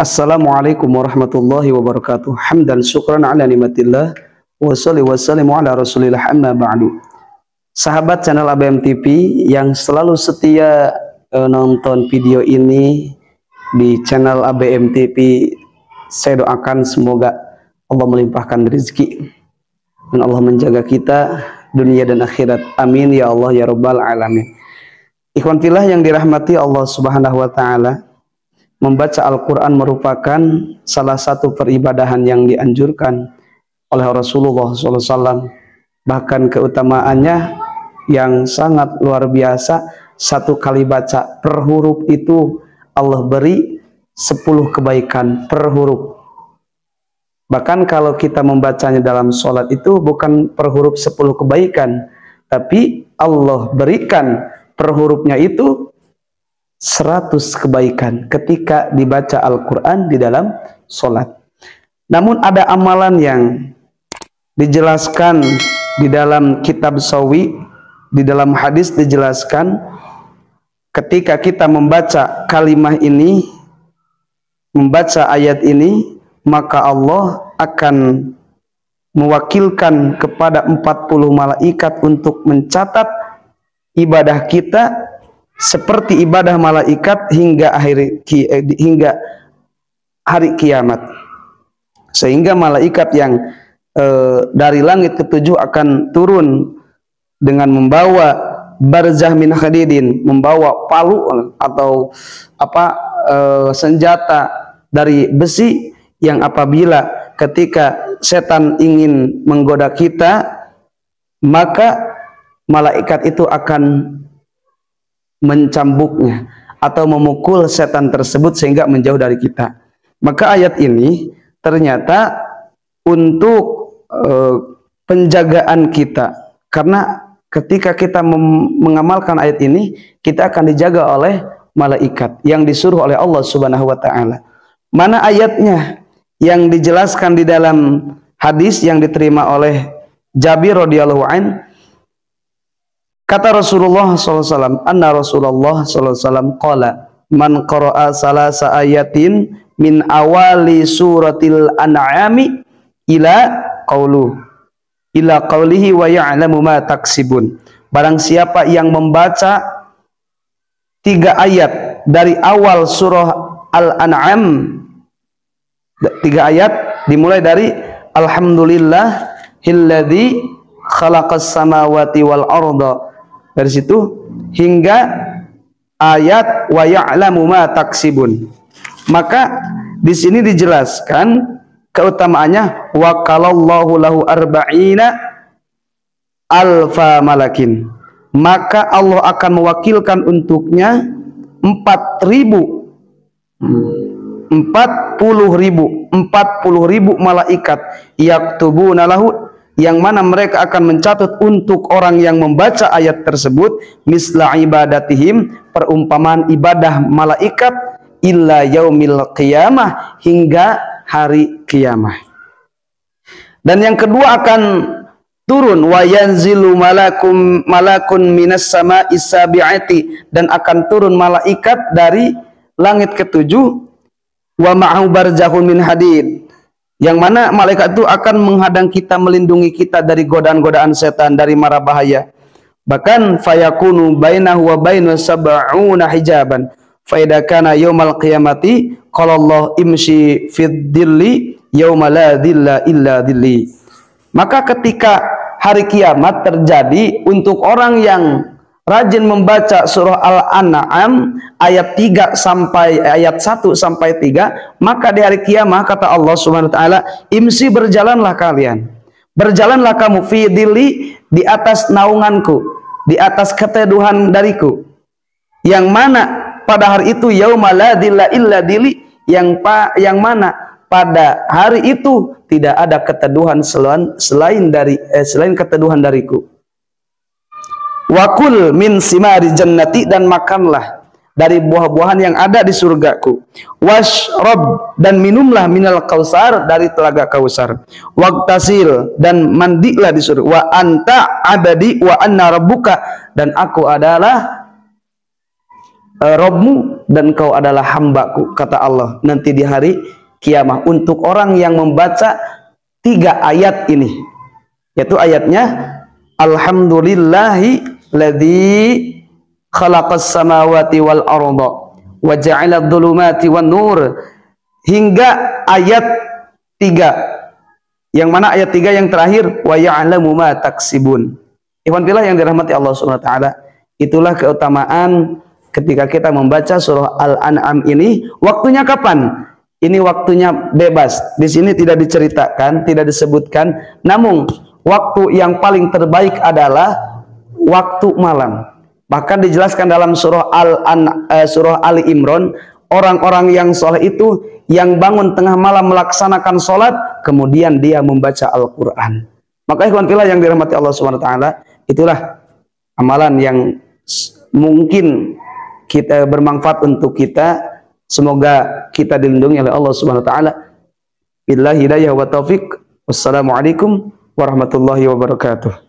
Assalamualaikum warahmatullahi wabarakatuh. Hamdan syukran ala nikmatillah wa sholli wa sallimu ala rasulillah amma ba'du. Sahabat channel ABM TV yang selalu setia nonton video ini di channel ABM TV, saya doakan semoga Allah melimpahkan rezeki dan Allah menjaga kita dunia dan akhirat. Amin ya Allah ya rabbal alamin. Ikhwan fillah yang dirahmati Allah Subhanahu wa taala, membaca Al-Quran merupakan salah satu peribadahan yang dianjurkan oleh Rasulullah SAW. Bahkan keutamaannya yang sangat luar biasa. Satu kali baca per huruf itu Allah beri 10 kebaikan per huruf. Bahkan kalau kita membacanya dalam sholat itu bukan per huruf 10 kebaikan, tapi Allah berikan per hurufnya itu 100 kebaikan ketika dibaca Al-Quran di dalam sholat. Namun ada amalan yang dijelaskan di dalam kitab Sawi, di dalam hadis dijelaskan ketika kita membaca kalimah ini, membaca ayat ini, maka Allah akan mewakilkan kepada 40 malaikat untuk mencatat ibadah kita seperti ibadah malaikat hingga hari kiamat. Sehingga malaikat yang dari langit ketujuh akan turun dengan membawa barzah min hadidin, membawa palu atau senjata dari besi, yang apabila ketika setan ingin menggoda kita, maka malaikat itu akan mencambuknya atau memukul setan tersebut sehingga menjauh dari kita. Maka ayat ini ternyata untuk penjagaan kita, karena ketika kita mengamalkan ayat ini, kita akan dijaga oleh malaikat yang disuruh oleh Allah Subhanahu wa taala. Mana ayatnya yang dijelaskan di dalam hadis yang diterima oleh Jabir radhiyallahu anhu? Kata Rasulullah SAW, anna Rasulullah SAW qala, man qara'a salasa ayatin min awali suratil an'ami ila qawlihi wa ya'lamu ma taksibun. Barang siapa yang membaca 3 ayat dari awal surah Al-An'am, 3 ayat dimulai dari alhamdulillahilladzi khalaqas samawati wal arda, dari situ hingga ayat wa ya'lamu ma taksibun. Maka di sini dijelaskan keutamaannya, wa qalallahu lahu arba'ina alfa malakin. Maka Allah akan mewakilkan untuknya 40.000 malaikat yaktubuna lahu, yang mana mereka akan mencatat untuk orang yang membaca ayat tersebut misla ibadatihim, perumpamaan ibadah malaikat, illa yaumil qiyamah, hingga hari kiamah. Dan yang kedua akan turun wa yanzilu malakun minas sama'i sabi'ati, dan akan turun malaikat dari langit ketujuh, wa ma'hu barzahun min hadid, yang mana malaikat itu akan menghadang kita, melindungi kita dari godaan-godaan setan, dari mara bahaya. Bahkan fayakunu bainahu wa bainu sab'una hijaban fa idza kana yaumal qiyamati qala Allah imshi fid dhilli yauma la dhilla illa dhilli. Maka ketika hari kiamat terjadi untuk orang yang rajin membaca surah Al-An'am ayat 1 sampai 3, maka di hari kiamat kata Allah Subhanahu wa taala, imsi, berjalanlah kalian, berjalanlah kamu, fi dhilli, di atas naunganku, di atas keteduhan dariku, yang mana pada hari itu yauma la dhilla illa dhilli, yang mana pada hari itu tidak ada keteduhan selain keteduhan dariku. Wakul min simari jannati, dan makanlah dari buah-buahan yang ada di surgaku. Washrab, dan minumlah minal kausar, dari telaga kausar. Waqtasil, dan mandilah di surga. Wa anta abadi wa anna rabbuka, dan aku adalah Robmu dan kau adalah hambaku, kata Allah nanti di hari kiamah, untuk orang yang membaca 3 ayat ini, yaitu ayatnya alhamdulillahi ladzi khalaqas samawati wal arda wa ja'ala dhulumati wan nur, hingga ayat 3, yang mana ayat 3 yang terakhir wa ya'lamu ma taksibun. Ikhwan fillah yang dirahmati Allah Subhanahu wa taala, itulah keutamaan ketika kita membaca surah Al-An'am ini. Waktunya kapan? Ini waktunya bebas. Di sini tidak diceritakan, tidak disebutkan. Namun waktu yang paling terbaik adalah waktu malam. Bahkan dijelaskan dalam surah Ali Imran, orang-orang yang soleh itu yang bangun tengah malam melaksanakan sholat, kemudian dia membaca Al-Quran. Maka ikhwan fillah yang dirahmati Allah Subhanahu wa taala, itulah amalan yang mungkin kita bermanfaat untuk kita. Semoga kita dilindungi oleh Allah Subhanahu wa taala. Billahi hidayah wa taufik. Wassalamualaikum warahmatullahi wabarakatuh.